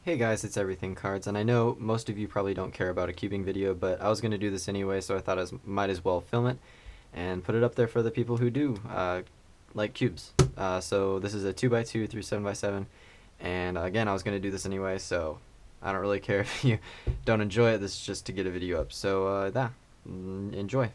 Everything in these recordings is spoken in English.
Hey guys, it's Everything Cards, and I know most of you probably don't care about a cubing video, but I was going to do this anyway, so I thought might as well film it and put it up there for the people who do like cubes. So this is a 2x2 through 7x7, and again, I was going to do this anyway, so I don't really care if you don't enjoy it. This is just to get a video up, so enjoy.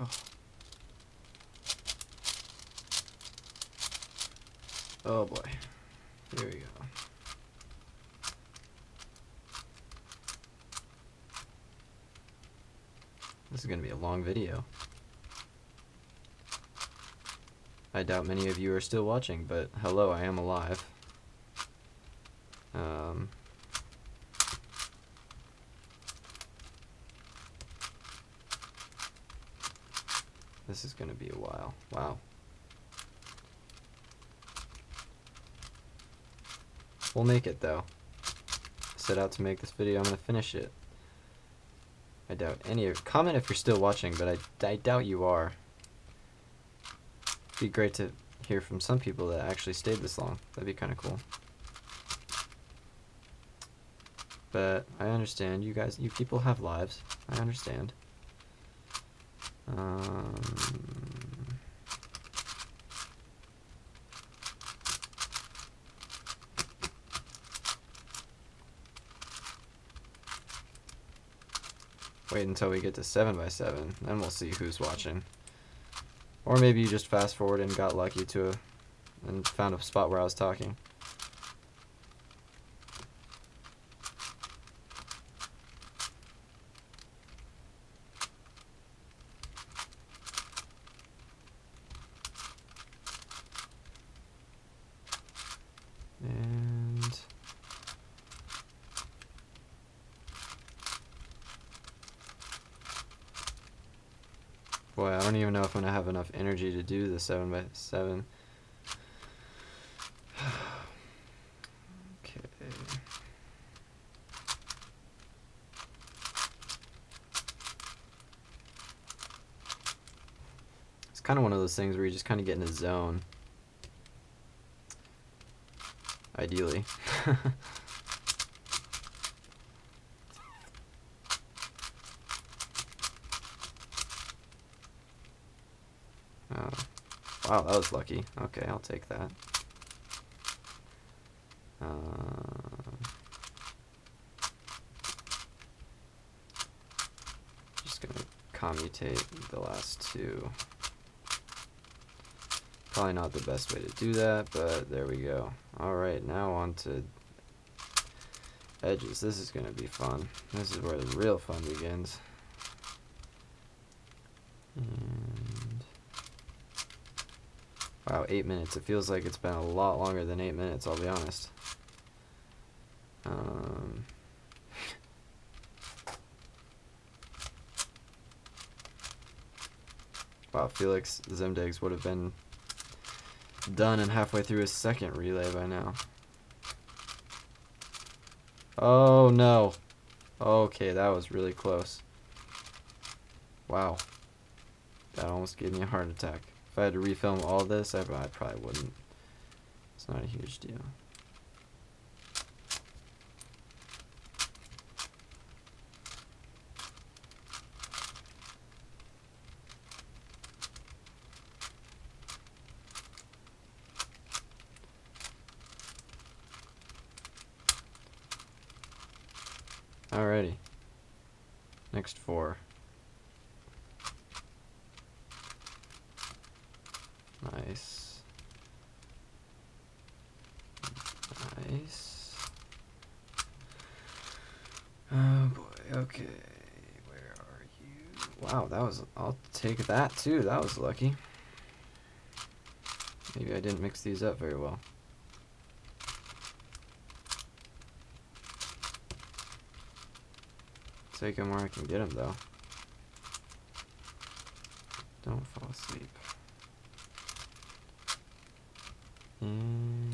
Oh. Oh boy. Here we go. This is going to be a long video. I doubt many of you are still watching, but hello, I am alive. This is going to be a while. Wow. We'll make it, though. I set out to make this video. I'm going to finish it. I doubt any of you. Comment if you're still watching, but I doubt you are. It'd be great to hear from some people that actually stayed this long. That'd be kind of cool. But I understand. You people have lives. I understand. Wait until we get to 7x7, then we'll see who's watching. Or maybe you just fast forward and got lucky and found a spot where I was talking. And boy, I don't even know if I'm gonna have enough energy to do the 7x7. Okay. It's kind of one of those things where you just kind of get in a zone. Ideally. Oh, wow, that was lucky. Okay, I'll take that. Just gonna commutate the last two. Probably not the best way to do that, but there we go. Alright, now on to edges. This is gonna be fun. This is where the real fun begins. And wow, 8 minutes. It feels like it's been a lot longer than 8 minutes, I'll be honest. Wow, Felix Zemdegs would have been done and halfway through his second relay by now. Oh no. Okay, that was really close. Wow. That almost gave me a heart attack. If I had to refilm all this, I probably wouldn't. It's not a huge deal. Alrighty. Next 4. Nice. Nice. Oh boy, okay. Where are you? Wow, I'll take that too. That was lucky. Maybe I didn't mix these up very well. Take him where I can get him, though. Don't fall asleep. And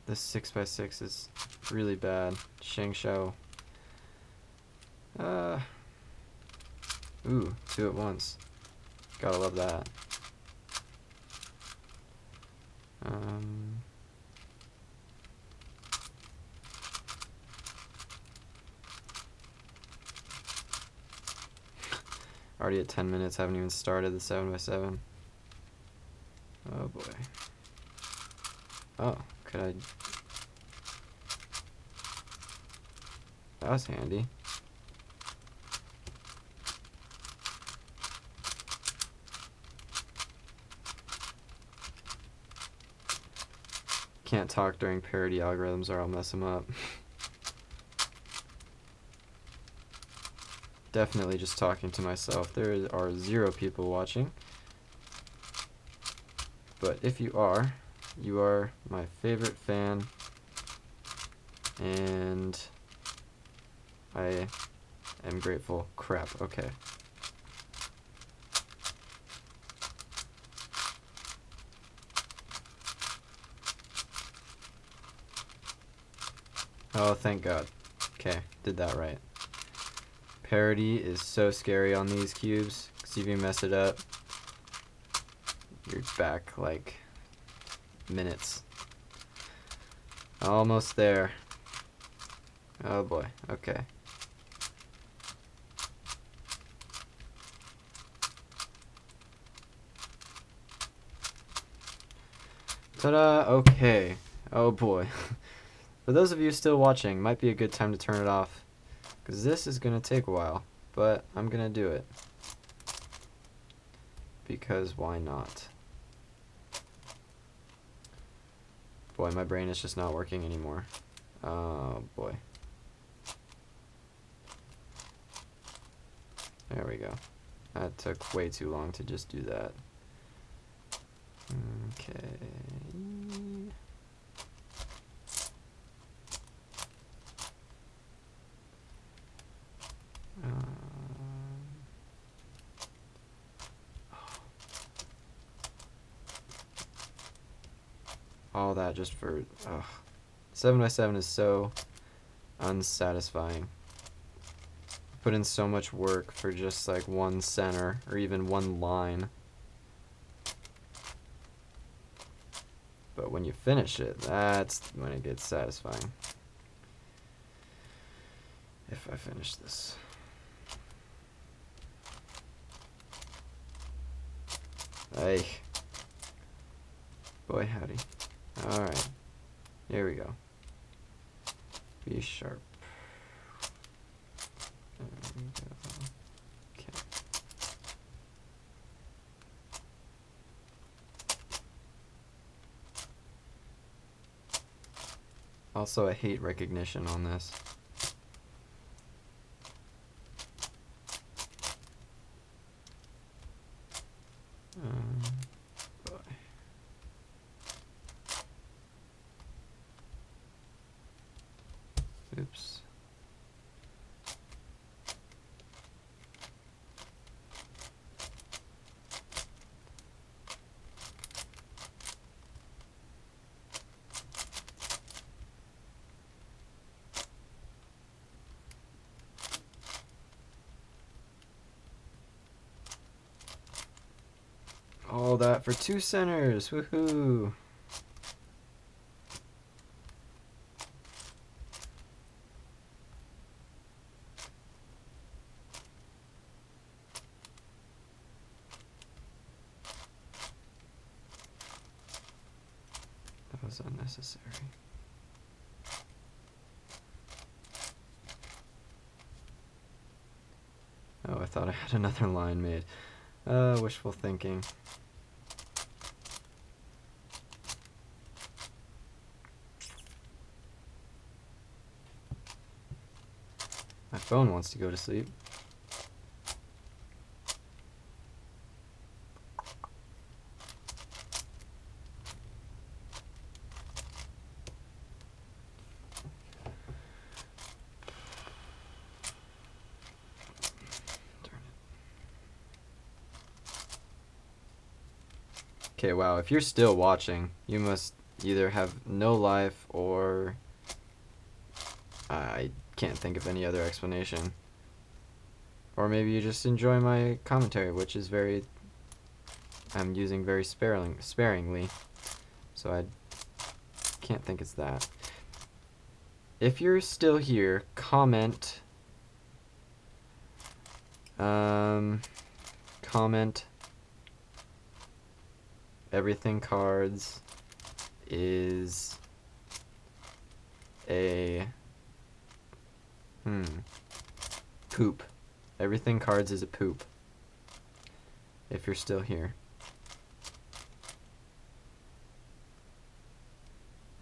this 6x6 is really bad. Sheng Shou. Ooh, 2 at once. Gotta love that. Already at 10 minutes, haven't even started the 7x7. Oh boy. Oh, could I? That was handy. Can't talk during parody algorithms or I'll mess them up. Definitely just talking to myself. There are 0 people watching. But if you are my favorite fan, and I am grateful. Crap, okay. Oh, thank God. Okay, did that right. Parity is so scary on these cubes, because if you mess it up, you're back like minutes. Almost there. Oh boy, okay. Ta-da! Okay. Oh boy. For those of you still watching, might be a good time to turn it off, because this is going to take a while, but I'm going to do it. Because why not? Boy, my brain is just not working anymore. Oh boy. There we go. That took way too long to just do that. Okay. All that just for 7x7 is so unsatisfying. Put in so much work for just like one center or even one line. But when you finish it, that's when it gets satisfying. If I finish this. Ay. Boy howdy. Alright. Here we go. B sharp. There we go. Okay. Also, I hate recognition on this. Boy. Oops. All that for 2 centers. Woohoo! That was unnecessary. Oh, I thought I had another line made. Wishful thinking. My phone wants to go to sleep. Okay, wow, if you're still watching, you must either have no life or I can't think of any other explanation. Or maybe you just enjoy my commentary, which is I'm using very sparingly. So I can't think it's that. If you're still here, comment everything cards is a poop. Everything cards is a poop. If you're still here.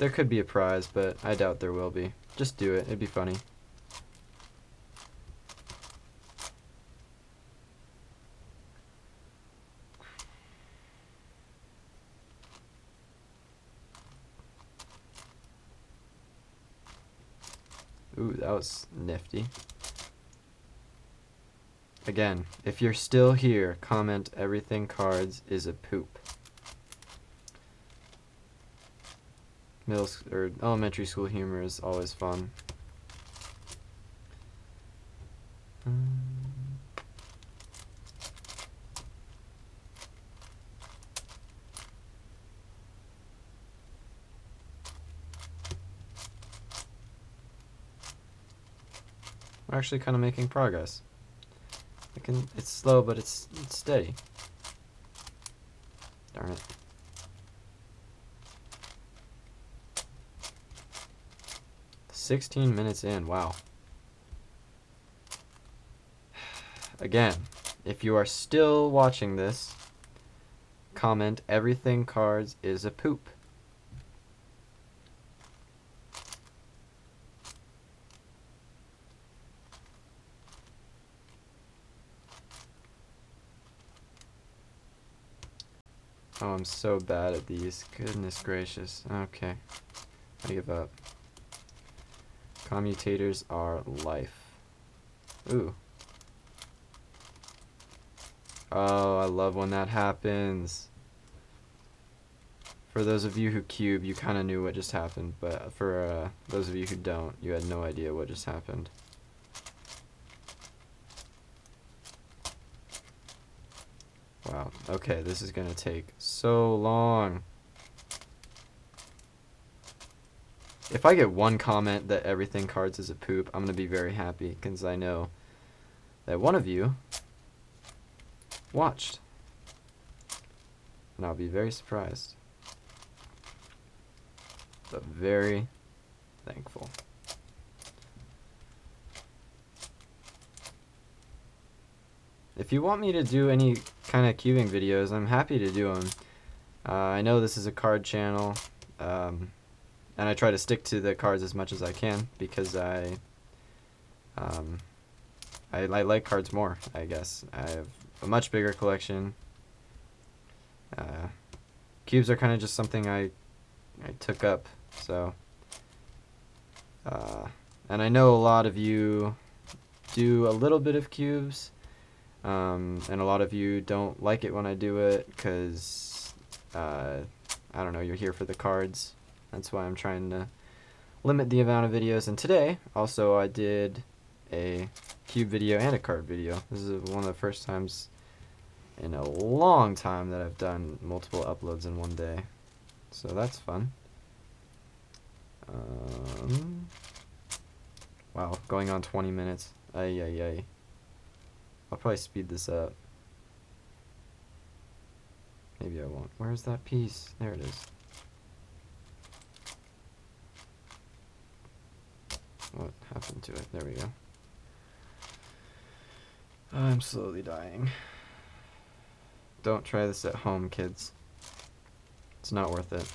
There could be a prize, but I doubt there will be. Just do it. It'd be funny. Ooh, that was nifty. Again, if you're still here, comment everything cards is a poop. Or elementary school humor is always fun. We're actually kind of making progress. It's slow, but it's steady. Darn it. "16 minutes in, wow." Again, if you are still watching this, comment everything cards is a poop. Oh, I'm so bad at these. Goodness gracious. Okay. I give up. Commutators are life. Ooh. Oh, I love when that happens. For those of you who cube, you kind of knew what just happened, but for those of you who don't, you had no idea what just happened. Wow. Okay, this is gonna take so long. If I get one comment that everything cards is a poop, I'm gonna be very happy, because I know that one of you watched. And I'll be very surprised. But very thankful. If you want me to do any kind of cubing videos, I'm happy to do them. I know this is a card channel, and I try to stick to the cards as much as I can because I like cards more, I guess. I have a much bigger collection. Cubes are kind of just something I took up, so. And I know a lot of you do a little bit of cubes. And a lot of you don't like it when I do it because, I don't know, you're here for the cards. That's why I'm trying to limit the amount of videos. And today, also, I did a cube video and a card video. This is one of the first times in a long time that I've done multiple uploads in one day. So that's fun. Wow, going on 20 minutes. Ay, ay, ay. I'll probably speed this up. Maybe I won't. Where's that piece? There it is. What happened to it? There we go. I'm slowly dying. Don't try this at home, kids. It's not worth it.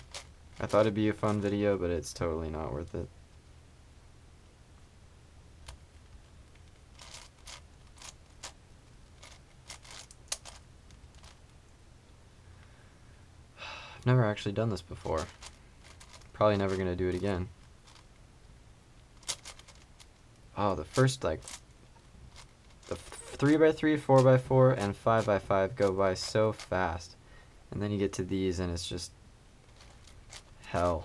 I thought it'd be a fun video, but it's totally not worth it. I've never actually done this before. Probably never gonna do it again. Oh, the first, like, the 3x3, 4x4, and 5x5 go by so fast. And then you get to these and it's just hell.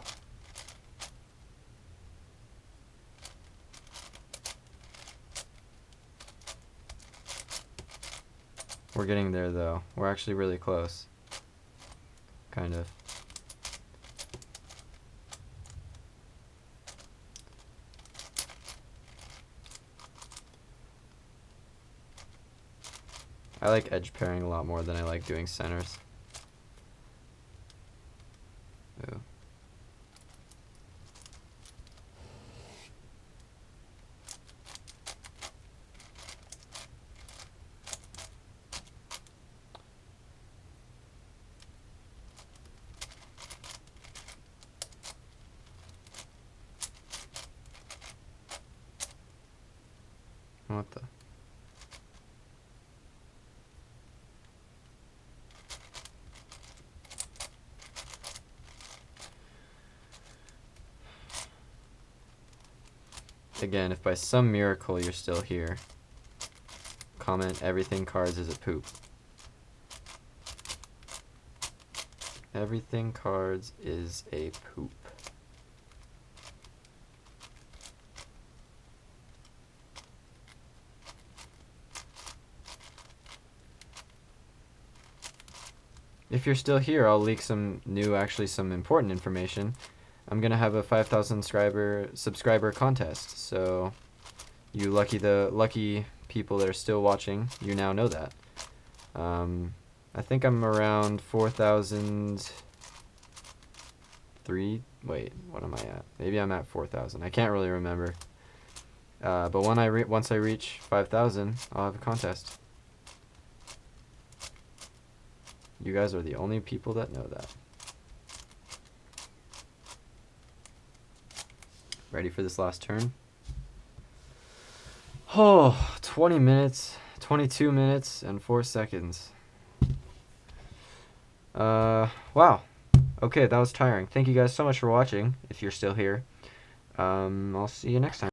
We're getting there though. We're actually really close. Kind of. I like edge pairing a lot more than I like doing centers. Ooh. What the? Again, if by some miracle you're still here, comment everything cards is a poop. Everything cards is a poop. If you're still here, I'll leak some new, actually some important information. I'm gonna have a 5,000 subscriber contest, so the lucky people that are still watching, you now know that. I think I'm around 4,003. Wait, what am I at? Maybe I'm at 4,000. I can't really remember. But once I reach 5,000, I'll have a contest. You guys are the only people that know that. Ready for this last turn? Oh, 20 minutes, 22 minutes, and 4 seconds. Wow. Okay, that was tiring. Thank you guys so much for watching, if you're still here. I'll see you next time.